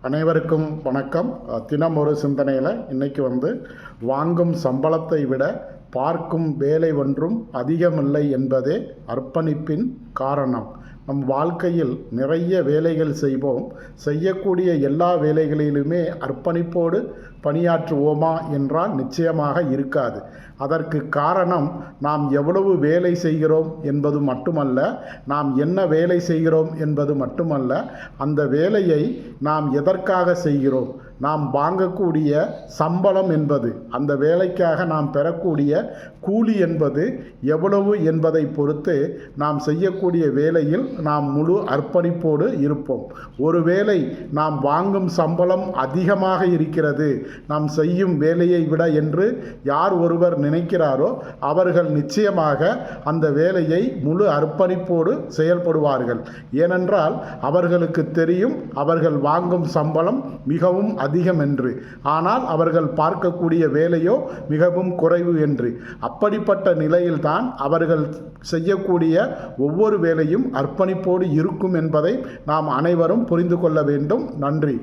அனைவருக்கும் வணக்கம். தினம் ஒரு சிந்தனையில் இன்றைக்கி வாங்கும் சம்பளத்தை விட பார்க்கும் வேலை ஒன்றும் அதிகமில்லை என்பதே அர்ப்பணிப்பின் காரணம். நம் வாழ்க்கையில் நிறைய வேலைகள் செய்வோம். செய்யக்கூடிய எல்லா வேலைகளிலுமே அர்ப்பணிப்போடு பணியாற்றுவோமா என்றால் நிச்சயமாக இருக்காது. அதற்கு காரணம் நாம் எவ்வளவு வேலை செய்கிறோம் என்பது மட்டுமல்ல, நாம் என்ன வேலை செய்கிறோம் என்பது மட்டுமல்ல, அந்த வேலையை நாம் எதற்காக செய்கிறோம், நாம் வாங்கக்கூடிய சம்பளம் என்பது, அந்த வேலைக்காக நாம் பெறக்கூடிய கூலி என்பது எவ்வளவு என்பதை பொறுத்து நாம் செய்யக்கூடிய வேலையில் நாம் முழு அர்ப்பணிப்போடு இருப்போம். ஒருவேளை நாம் வாங்கும் சம்பளம் அதிகமாக இருக்கிறது நாம் செய்யும் வேலையை விட என்று யார் ஒருவர் நினைக்கிறாரோ அவர்கள் நிச்சயமாக அந்த வேலையை முழு அர்ப்பணிப்போடு செயல்படுவார்கள். ஏனென்றால் அவர்களுக்கு தெரியும் அவர்கள் வாங்கும் சம்பளம் மிகவும் அதிகம் என்று, ஆனால் அவர்கள் பார்க்கக்கூடிய வேலையோ மிகவும் குறைவு என்று. அப்படிப்பட்ட நிலையில்தான் அவர்கள் செய்யக்கூடிய ஒவ்வொரு வேலையும் அர்ப்பணிப்போடு இருக்கும் என்பதை நாம் அனைவரும் புரிந்து கொள்ள வேண்டும். நன்றி.